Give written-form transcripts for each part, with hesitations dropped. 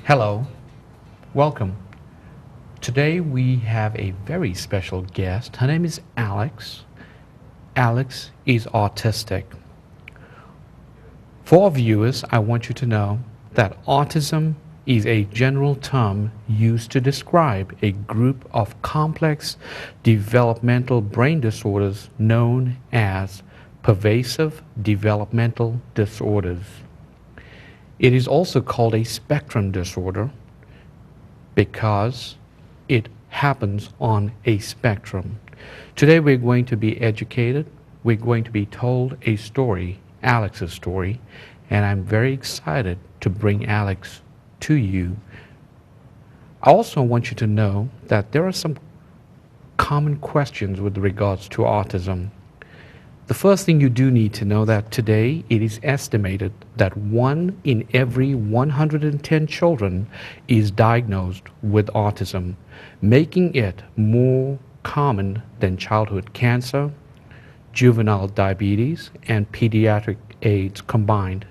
Hello, welcome. Today we have a very special guest. Her name is Alex. Alex is autistic. For our viewers, I want you to know that autism is a general term used to describe a group of complex developmental brain disorders known as pervasive developmental disorders. It is also called a spectrum disorder because it happens on a spectrum. Today we're going to be educated, we're going to be told a story, Alex's story, and I'm very excited to bring Alex to you. I also want you to know that there are some common questions with regards to autism. The first thing you do need to know that today it is estimated that 1 in every 110 children is diagnosed with autism, making it more common than childhood cancer, juvenile diabetes, and pediatric AIDS combined.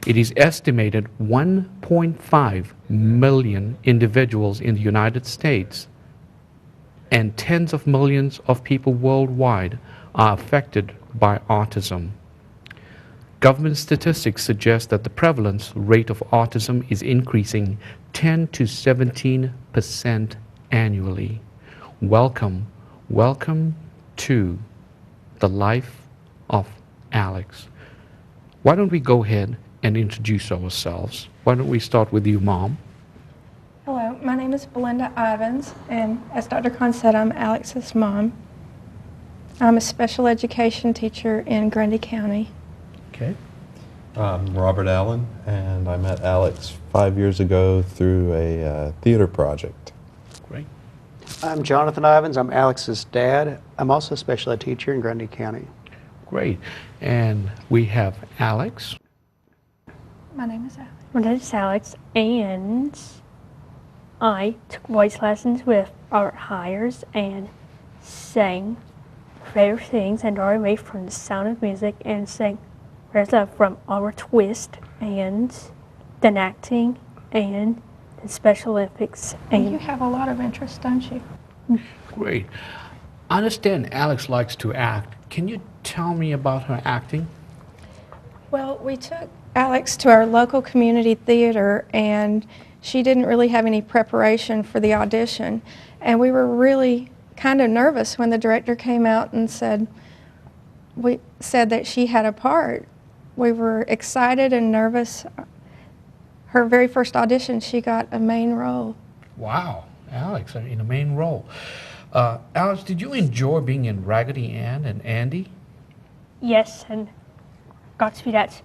It is estimated 1.5 million individuals in the United States and tens of millions of people worldwide are affected by autism. Government statistics suggest that the prevalence rate of autism is increasing 10 to 17% annually. Welcome to the life of Alex. Why don't we go ahead and introduce ourselves? Why don't we start with you, Mom? Hello, my name is Belinda Ivins, and as Dr. Khan said, I'm Alex's mom. I'm a special education teacher in Grundy County. Okay. I'm Robert Allen, and I met Alex 5 years ago through a theater project. Great. I'm Jonathan Ivins. I'm Alex's dad. I'm also a special ed teacher in Grundy County. Great. And we have Alex. My name is Alex. My name is Alex, and I took voice lessons with Robert Hires and sang favorite things and Dory May from The Sound of Music and sang Where's Love from Oliver Twist and then acting and the Special Olympics. And you have a lot of interest, don't you? Great. I understand Alex likes to act. Can you tell me about her acting? Well, we took Alex to our local community theater, and she didn't really have any preparation for the audition. And we were really kind of nervous when the director came out and said that she had a part. We were excited and nervous. Her very first audition, she got a main role. Wow, Alex in a main role. Alex, did you enjoy being in Raggedy Ann and Andy? Yes, and got to be that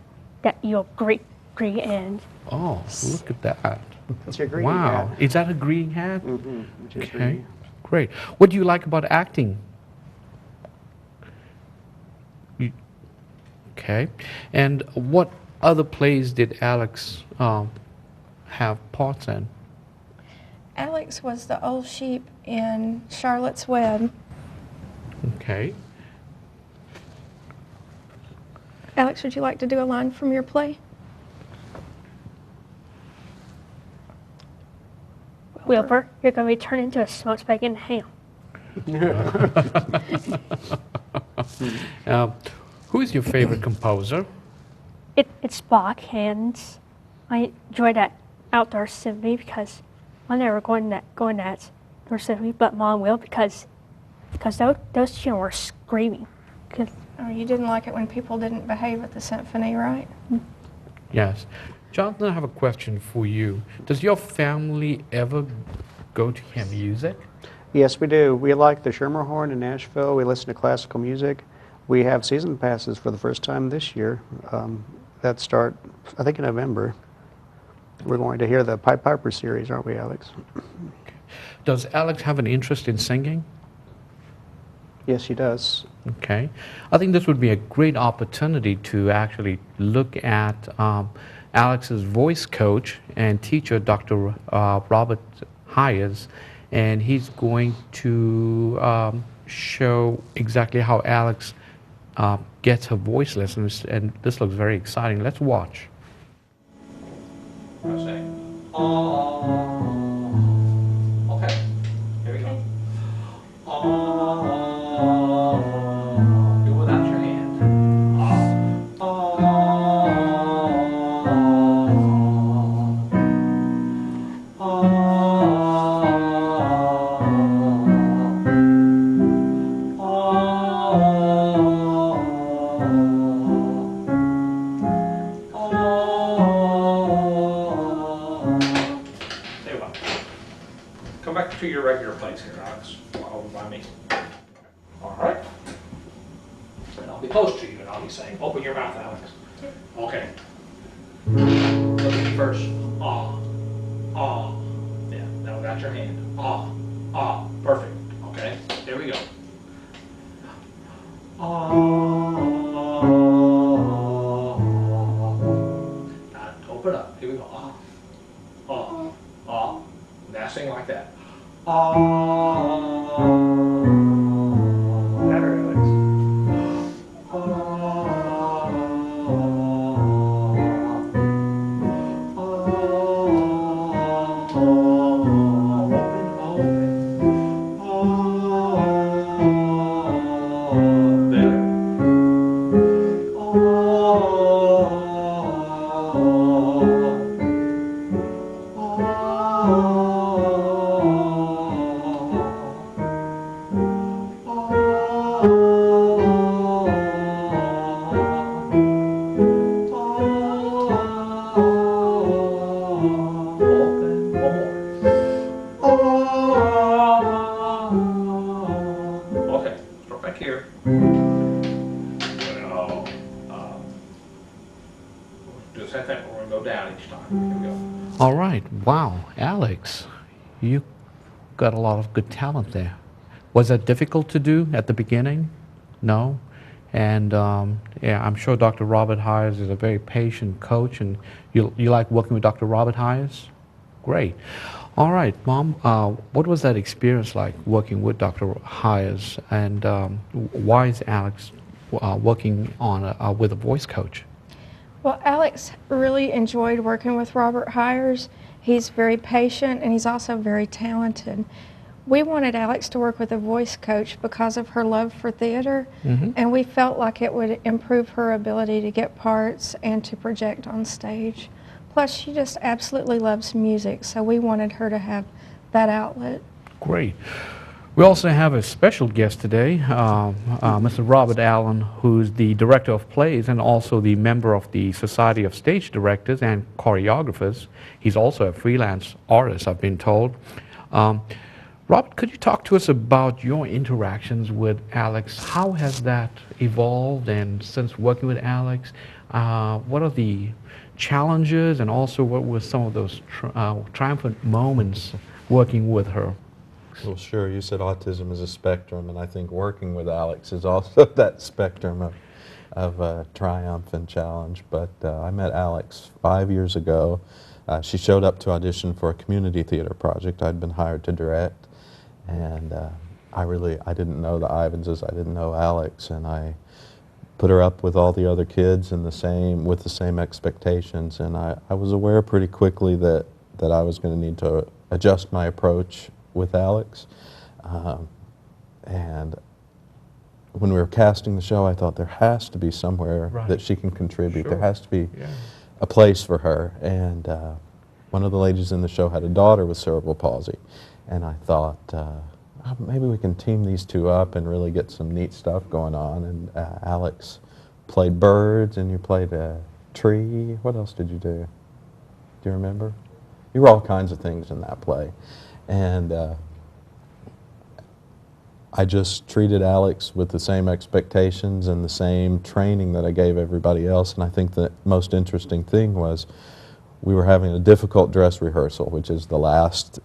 your great and Oh, look at that. That's your green Wow, hat. is that a green hat? Which is Okay, green. great. What do you like about acting? Okay, and what other plays did Alex have parts in? Alex was the old sheep in Charlotte's Web. Okay. Alex, would you like to do a line from your play? Wilbur, you're going to be turned into a smoked bacon ham. Who is your favorite composer? It's Bach, and I enjoy that outdoor symphony because I never going that outdoor symphony, but Mom will because those children were screaming. 'Cause Oh, you didn't like it when people didn't behave at the symphony, right? Yes. Jonathan, I have a question for you. Does your family ever go to hear music? Yes, we do. We like the Schermerhorn in Nashville. We listen to classical music. We have season passes for the first time this year that start, I think, in November. We're going to hear the Pied Piper series, aren't we, Alex? Does Alex have an interest in singing? Yes, she does. Okay. I think this would be a great opportunity to actually look at Alex's voice coach and teacher, Dr. Robert Hires, and he's going to show exactly how Alex gets her voice lessons, and this looks very exciting. Let's watch. I say, Okay, here we go. Do it without your hand. Tell you what, come back to your regular place here, Alex, over by me. All right. And I'll be close to you, and I'll be saying, open your mouth, Alex. Okay. Look at me first. Ah. Ah. Yeah, now without your hand. Ah. Ah. Perfect. Okay, there we go. Ah. Now, open up. Here we go. Ah. Ah. Ah. Now sing like that. Ah. Better, Alex. Okay, start back here. Well, do the same thing, but we're gonna go down each time. Here we go. All right, wow, Alex, you got a lot of good talent there. Was that difficult to do at the beginning? No? And yeah, I'm sure Dr. Robert Hires is a very patient coach, and you like working with Dr. Robert Hires? Great. All right, Mom, what was that experience like working with Dr. Hires, and why is Alex working on with a voice coach? Well, Alex really enjoyed working with Robert Hires. He's very patient and he's also very talented. We wanted Alex to work with a voice coach because of her love for theater, and we felt like it would improve her ability to get parts and to project on stage. Plus, she just absolutely loves music, so we wanted her to have that outlet. Great. We also have a special guest today, Mr. Robert Allen, who's the director of plays and also the member of the Society of Stage Directors and Choreographers. He's also a freelance artist, I've been told. Robert, could you talk to us about your interactions with Alex? How has that evolved, and since working with Alex, what are the challenges, and also what were some of those triumphant moments working with her? Well, sure. You said autism is a spectrum, and I think working with Alex is also that spectrum of triumph and challenge. But I met Alex 5 years ago. She showed up to audition for a community theater project I'd been hired to direct, and I didn't know the Ivanses. I didn't know Alex, and I put her up with all the other kids in with the same expectations, and I was aware pretty quickly that I was going to need to adjust my approach with Alex. And when we were casting the show, I thought there has to be somewhere that she can contribute. Sure. There has to be a place for her. And one of the ladies in the show had a daughter with cerebral palsy. And I thought, maybe we can team these two up and really get some neat stuff going on. And Alex played birds, and you played a tree. What else did you do? Do you remember? You were all kinds of things in that play. And I just treated Alex with the same expectations and the same training that I gave everybody else. And I think the most interesting thing was we were having a difficult dress rehearsal, which is the last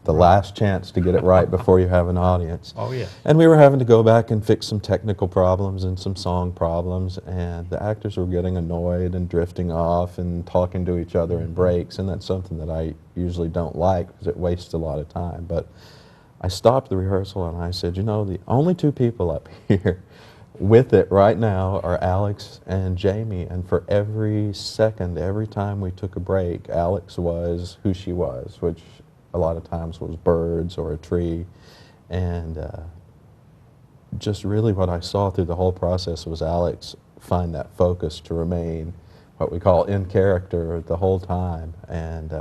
chance to get it right before you have an audience. Oh, yeah. And we were having to go back and fix some technical problems and some song problems, and the actors were getting annoyed and drifting off and talking to each other in breaks, and that's something that I usually don't like because it wastes a lot of time. But I stopped the rehearsal and I said, you know, the only two people up here with it right now are Alex and Jamie, and for every second, every time we took a break, Alex was who she was, which a lot of times was birds or a tree, and just really what I saw through the whole process was Alex find that focus to remain what we call in character the whole time, and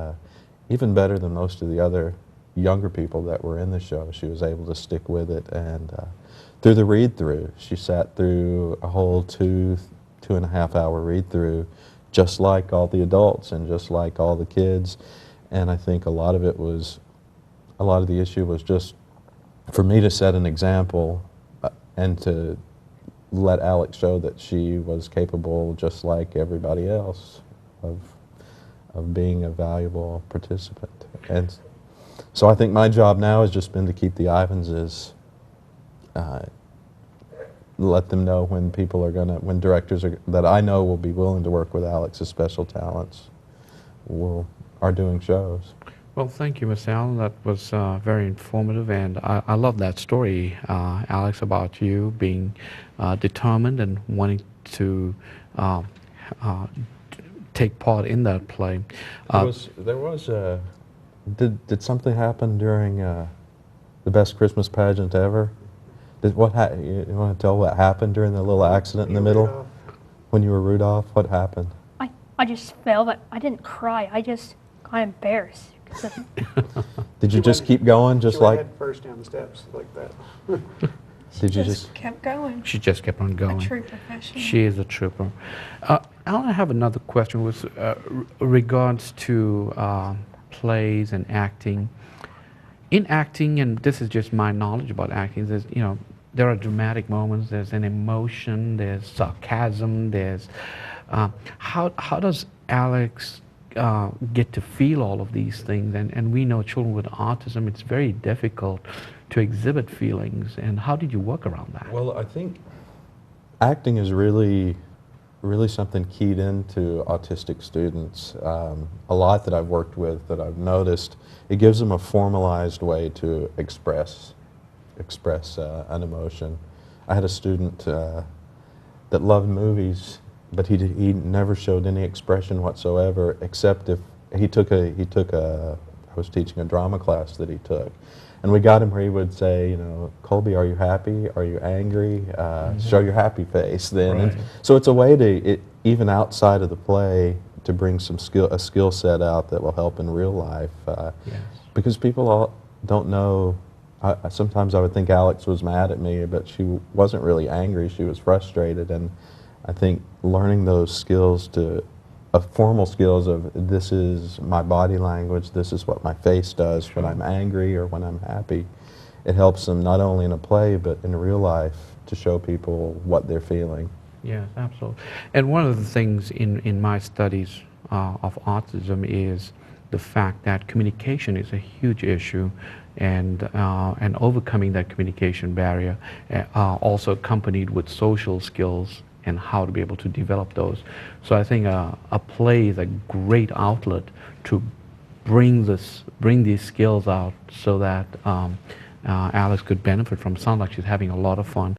even better than most of the other younger people that were in the show, she was able to stick with it. And through the read-through, she sat through a whole 2.5 hour read-through, just like all the adults and just like all the kids. And I think a lot of the issue was just for me to set an example and to let Alex show that she was capable, just like everybody else, of being a valuable participant. And so I think my job now has just been to keep the Ivanses, let them know when people are gonna, when directors that I know will be willing to work with Alex's special talents are doing shows. Well, thank you, Ms. Allen. That was very informative, and I love that story, Alex, about you being determined and wanting to take part in that play. Did something happen during the best Christmas pageant ever? You want to tell what happened during the little accident in the middle? Rudolph. When you were Rudolph, what happened? I just fell, but I didn't cry. I just got embarrassed. Did you just keep going, just She went like? head first down the steps like that. Did you just? kept going. She just kept on A going. true professional. She is a trooper. Alan, I have another question with regards to plays and acting. In acting, and this is just my knowledge about acting, there's, there are dramatic moments, there's an emotion, there's sarcasm, there's... how does Alex get to feel all of these things? And we know children with autism, it's very difficult to exhibit feelings. And how did you work around that? Well, I think acting is really something keyed into autistic students. A lot that I've worked with, that I've noticed, it gives them a formalized way to express an emotion. I had a student that loved movies, but he never showed any expression whatsoever, except if he took a I was teaching a drama class that he took, and we got him where he would say, Colby, are you happy? Are you angry? Show your happy face then. Right. And so it's a way to, even outside of the play, to bring a skill set out that will help in real life. Yes. Because people all don't know. Sometimes I would think Alex was mad at me, but she wasn't really angry. She was frustrated, and I think learning those skills formal skills of this is my body language, this is what my face does when I'm angry or when I'm happy, it helps them not only in a play but in real life to show people what they're feeling. Yes, absolutely. And one of the things in my studies of autism is the fact that communication is a huge issue, and overcoming that communication barrier, also accompanied with social skills and how to be able to develop those. So I think a play is a great outlet to bring these skills out, so that Alex could benefit from. Sounds like she's having a lot of fun.